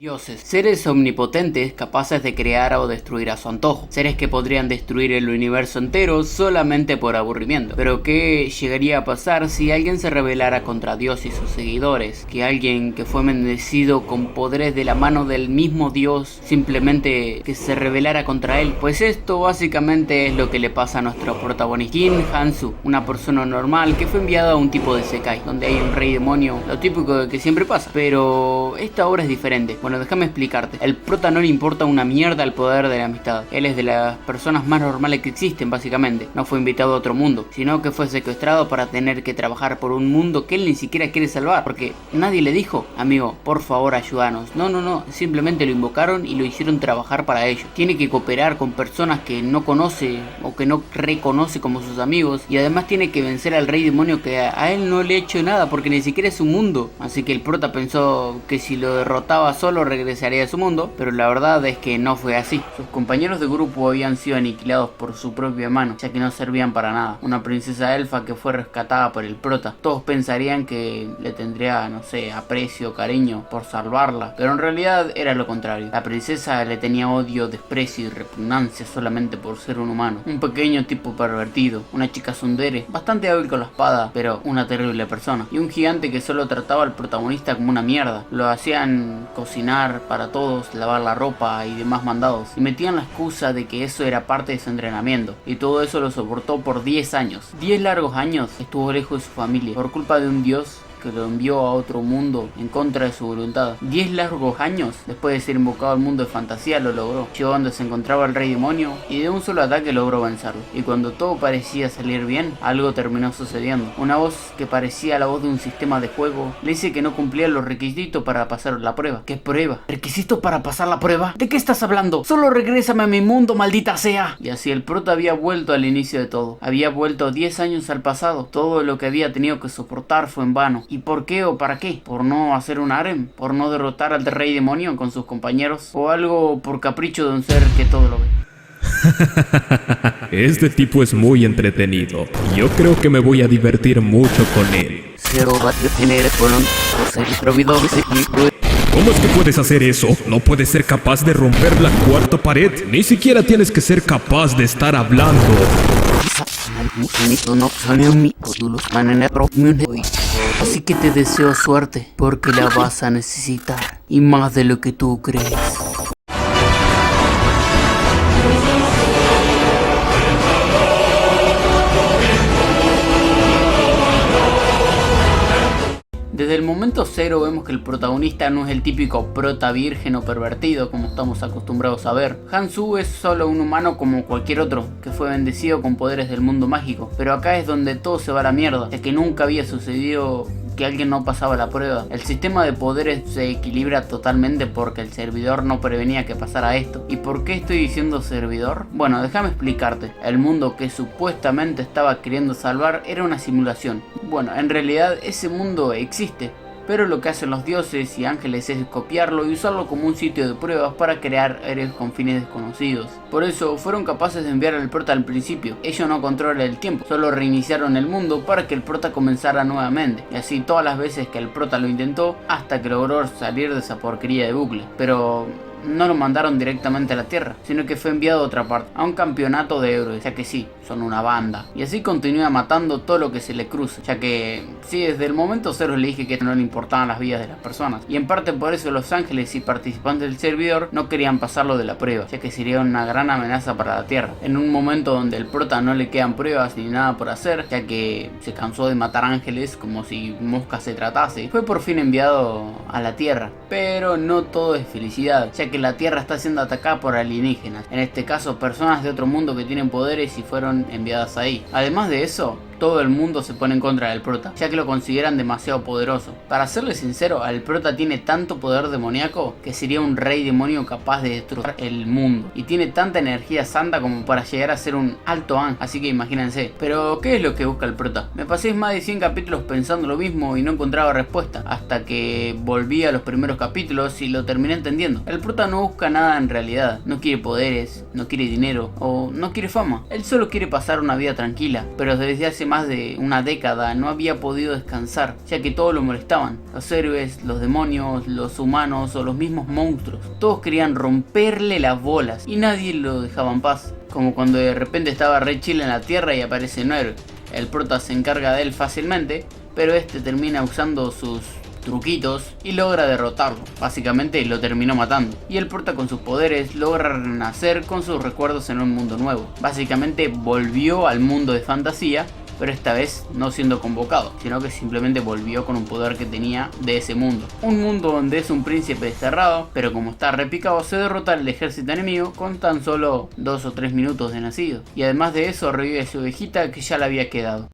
Dioses, seres omnipotentes capaces de crear o destruir a su antojo, seres que podrían destruir el universo entero solamente por aburrimiento. Pero ¿qué llegaría a pasar si alguien se rebelara contra Dios y sus seguidores? Que alguien que fue bendecido con poderes de la mano del mismo Dios simplemente que se rebelara contra él. Pues esto básicamente es lo que le pasa a nuestro protagonista, Jin Hansu, una persona normal que fue enviada a un tipo de Sekai, donde hay un rey demonio, lo típico de que siempre pasa. Pero esta obra es diferente. Bueno, déjame explicarte. El prota no le importa una mierda el poder de la amistad. Él es de las personas más normales que existen, básicamente. No fue invitado a otro mundo, sino que fue secuestrado para tener que trabajar por un mundo que él ni siquiera quiere salvar. Porque nadie le dijo, amigo, por favor ayúdanos. No. Simplemente lo invocaron y lo hicieron trabajar para ellos. Tiene que cooperar con personas que no conoce o que no reconoce como sus amigos. Y además tiene que vencer al rey demonio que a él no le ha hecho nada porque ni siquiera es su mundo. Así que el prota pensó que si lo derrotaba solo regresaría a su mundo, pero la verdad es que no fue así. Sus compañeros de grupo habían sido aniquilados por su propia mano, ya que no servían para nada. Una princesa elfa que fue rescatada por el prota. Todos pensarían que le tendría, no sé, aprecio, cariño por salvarla, pero en realidad era lo contrario. La princesa le tenía odio, desprecio y repugnancia solamente por ser un humano. Un pequeño tipo pervertido, una chica tsundere, bastante hábil con la espada, pero una terrible persona. Y un gigante que solo trataba al protagonista como una mierda. Lo hacían cocinar para todos, lavar la ropa y demás mandados, y metían la excusa de que eso era parte de su entrenamiento, y todo eso lo soportó por 10 años. 10 largos años estuvo lejos de su familia por culpa de un dios que lo envió a otro mundo en contra de su voluntad. 10 largos años después de ser invocado al mundo de fantasía lo logró. Llegó donde se encontraba el rey demonio y de un solo ataque logró vencerlo. Y cuando todo parecía salir bien, algo terminó sucediendo. Una voz que parecía la voz de un sistema de juego le dice que no cumplía los requisitos para pasar la prueba. ¿Qué prueba? ¿Requisitos para pasar la prueba? ¿De qué estás hablando? Solo regrésame a mi mundo, maldita sea. Y así el prota había vuelto al inicio de todo. Había vuelto 10 años al pasado. Todo lo que había tenido que soportar fue en vano. ¿Y por qué o para qué? ¿Por no hacer un harem? ¿Por no derrotar al rey demonio con sus compañeros? ¿O algo por capricho de un ser que todo lo ve? Este tipo es muy entretenido. Yo creo que me voy a divertir mucho con él. ¿Cómo es que puedes hacer eso? No puedes ser capaz de romper la cuarta pared. Ni siquiera tienes que ser capaz de estar hablando. Así que te deseo suerte, porque la vas a necesitar, y más de lo que tú crees. Desde el momento cero vemos que el protagonista no es el típico prota virgen o pervertido como estamos acostumbrados a ver. Hansu es solo un humano como cualquier otro, que fue bendecido con poderes del mundo mágico. Pero acá es donde todo se va a la mierda, ya que nunca había sucedido que alguien no pasaba la prueba. El sistema de poderes se equilibra totalmente porque el servidor no prevenía que pasara esto. ¿Y por qué estoy diciendo servidor? Bueno, déjame explicarte. El mundo que supuestamente estaba queriendo salvar era una simulación. Bueno, en realidad ese mundo existe, pero lo que hacen los dioses y ángeles es copiarlo y usarlo como un sitio de pruebas para crear héroes con fines desconocidos. Por eso fueron capaces de enviar al prota al principio. Ellos no controlan el tiempo, solo reiniciaron el mundo para que el prota comenzara nuevamente. Y así todas las veces que el prota lo intentó, hasta que logró salir de esa porquería de bucle. Pero no lo mandaron directamente a la Tierra, sino que fue enviado a otra parte, a un campeonato de héroes, ya que sí, son una banda. Y así continúa matando todo lo que se le cruza, ya que sí, desde el momento cero le dije que no le importaban las vidas de las personas. Y en parte por eso los ángeles y participantes del servidor no querían pasarlo de la prueba, ya que sería una gran amenaza para la Tierra. En un momento donde el prota no le quedan pruebas ni nada por hacer, ya que se cansó de matar ángeles como si moscas se tratase, fue por fin enviado a la Tierra. Pero no todo es felicidad, ya que la Tierra está siendo atacada por alienígenas, en este caso personas de otro mundo que tienen poderes y fueron enviadas ahí. Además de eso, todo el mundo se pone en contra del prota, ya que lo consideran demasiado poderoso. Para serle sincero, el prota tiene tanto poder demoníaco que sería un rey demonio capaz de destrozar el mundo, y tiene tanta energía santa como para llegar a ser un alto ángel, así que imagínense. Pero ¿qué es lo que busca el prota? Me pasé más de 100 capítulos pensando lo mismo y no encontraba respuesta, hasta que volví a los primeros capítulos y lo terminé entendiendo. El prota no busca nada en realidad, no quiere poderes, no quiere dinero o no quiere fama. Él solo quiere pasar una vida tranquila, pero desde hace más de una década no había podido descansar, ya que todos lo molestaban. Los héroes, los demonios, los humanos o los mismos monstruos. Todos querían romperle las bolas y nadie lo dejaba en paz. Como cuando de repente estaba re chill en la tierra y aparece un héroe. El prota se encarga de él fácilmente, pero este termina usando sus truquitos y logra derrotarlo. Básicamente lo terminó matando. Y el prota con sus poderes logra renacer con sus recuerdos en un mundo nuevo. Básicamente volvió al mundo de fantasía, pero esta vez no siendo convocado, sino que simplemente volvió con un poder que tenía de ese mundo. Un mundo donde es un príncipe desterrado, pero como está repicado se derrota al ejército enemigo con tan solo 2 o 3 minutos de nacido. Y además de eso revive a su ovejita que ya le había quedado.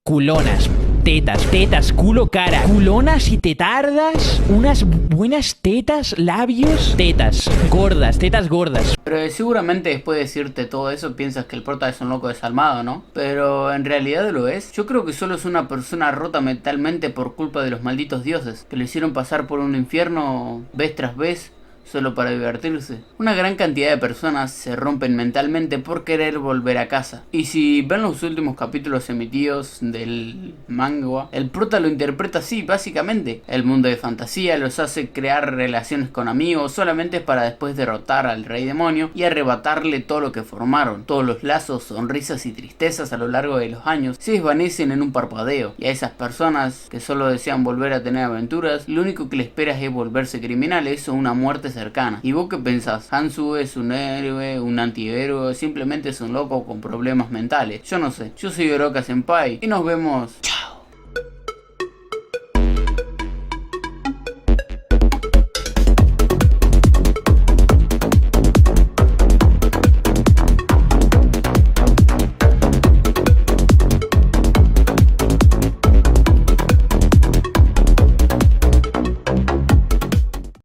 Culonas, tetas, culo, cara. Culonas y tetardas. Unas buenas tetas, labios. Tetas gordas. Pero seguramente después de decirte todo eso piensas que el prota es un loco desalmado, ¿no? Pero en realidad lo es. Yo creo que solo es una persona rota mentalmente por culpa de los malditos dioses, que le hicieron pasar por un infierno vez tras vez, solo para divertirse. Una gran cantidad de personas se rompen mentalmente por querer volver a casa. Y si ven los últimos capítulos emitidos del manga, el prota lo interpreta así, básicamente. El mundo de fantasía los hace crear relaciones con amigos solamente para después derrotar al rey demonio y arrebatarle todo lo que formaron. Todos los lazos, sonrisas y tristezas a lo largo de los años se desvanecen en un parpadeo. Y a esas personas que solo desean volver a tener aventuras, lo único que les espera es volverse criminales o una muerte cercana. ¿Y vos qué pensás? ¿Hansu es un héroe, un antihéroe, simplemente es un loco con problemas mentales? Yo no sé. Yo soy Oroka Senpai y nos vemos